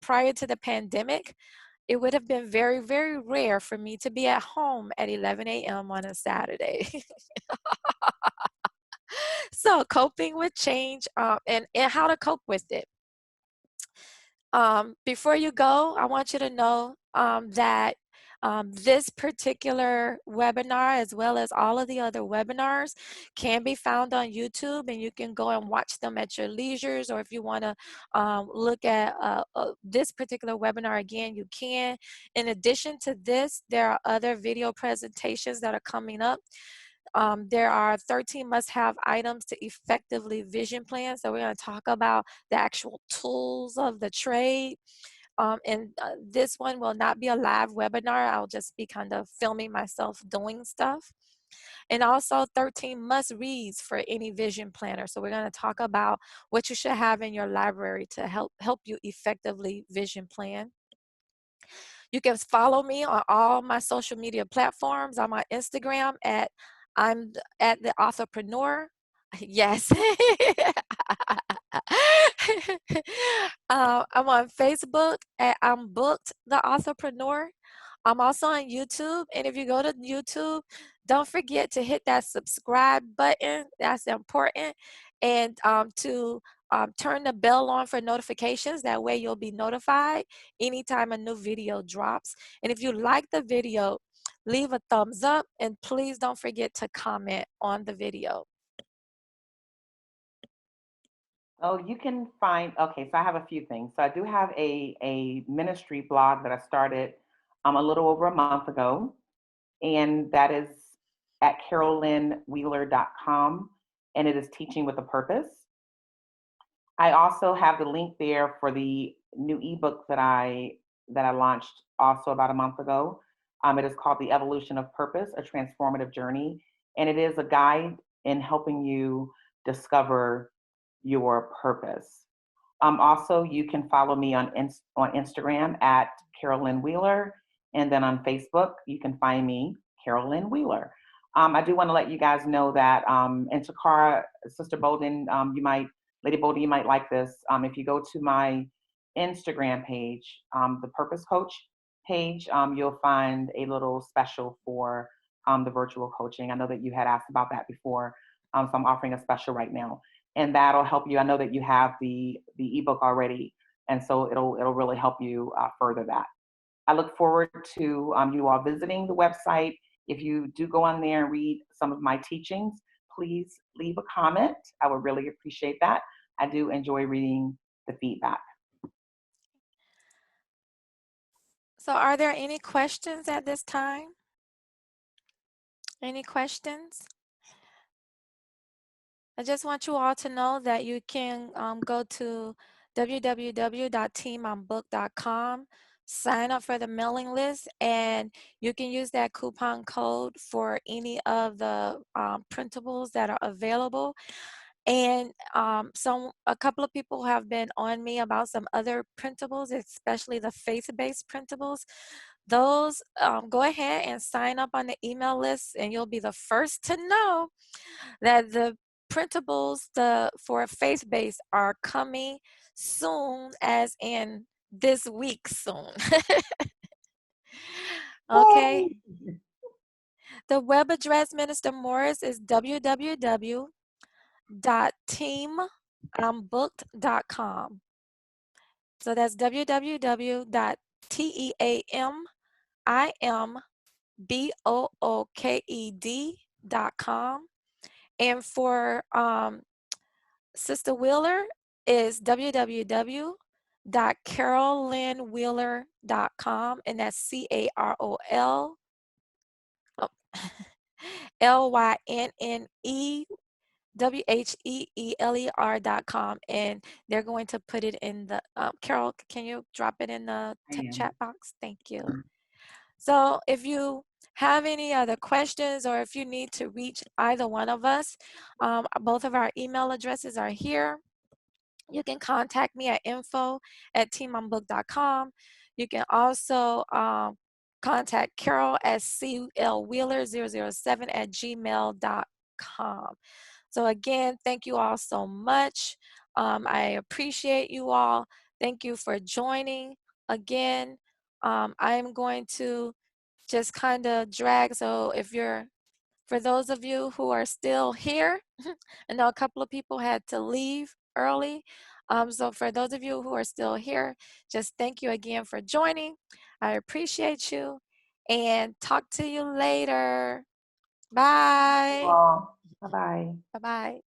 Speaker 1: prior to the pandemic, it would have been very, very rare for me to be at home at 11 a.m. on a Saturday. So coping with change, and how to cope with it. Before you go, I want you to know that this particular webinar, as well as all of the other webinars, can be found on YouTube, and you can go and watch them at your leisures. Or if you want to look at this particular webinar again, you can. In addition to this, there are other video presentations that are coming up. There are 13 must-have items to effectively vision plan. So we're going to talk about the actual tools of the trade. And this one will not be a live webinar. I'll just be kind of filming myself doing stuff. And also 13 must-reads for any vision planner. So we're going to talk about what you should have in your library to help you effectively vision plan. You can follow me on all my social media platforms. I'm on Instagram I'm at the entrepreneur. Yes. I'm on Facebook at I'm Booked the Entrepreneur. I'm also on YouTube, and if you go to YouTube, don't forget to hit that subscribe button. That's important, and to turn the bell on for notifications. That way you'll be notified anytime a new video drops. And if you like the video, leave a thumbs up, and please don't forget to comment on the video.
Speaker 2: Oh, you can find, okay, so I have a few things. So I do have a ministry blog that I started a little over a month ago, and that is at carolynwheeler.com, and it is Teaching with a Purpose. I also have the link there for the new ebook that I launched also about a month ago. It is called The Evolution of Purpose: A Transformative Journey, and it is a guide in helping you discover your purpose. Also, you can follow me on Instagram at Carolyn Wheeler, and then on Facebook you can find me Carolyn Wheeler. I do want to let you guys know that, and Takara, Sister Bolden, Lady Bolden, you might like this. If you go to my Instagram page, the Purpose Coach page, you'll find a little special for the virtual coaching. I know that you had asked about that before, so I'm offering a special right now, and that'll help you. I know that you have the ebook already, and so it'll really help you further that. I look forward to you all visiting the website. If you do go on there and read some of my teachings, please leave a comment. I would really appreciate that. I do enjoy reading the feedback.
Speaker 1: So are there any questions at this time? Any questions? I just want you all to know that you can go to www.teamimbooked.com, sign up for the mailing list, and you can use that coupon code for any of the printables that are available. And a couple of people have been on me about some other printables, especially the faith-based printables. Those, go ahead and sign up on the email list, and you'll be the first to know that the printables for faith-based are coming soon, as in this week soon. Okay. The web address, Minister Morris, is www.teamimbooked.com. www.teamimbooked.com. So that's www.teamimbooked.com. And for Sister Wheeler is www.carolynwheeler.com, and that's CAROL LYNNEWHEELER.com, and they're going to put it in the Carol, can you drop it in the chat box? Thank you. So if you have any other questions, or if you need to reach either one of us, both of our email addresses are here. You can contact me at info@teamimbooked.com. You can also contact Carol at clwheeler007@gmail.com. So again, thank you all so much. I appreciate you all. Thank you for joining again. I'm going to just kind of drag. So for those of you who are still here, I know a couple of people had to leave early. So for those of you who are still here, just thank you again for joining. I appreciate you, and talk to you later. Bye.
Speaker 4: Bye-bye.
Speaker 1: Bye-bye.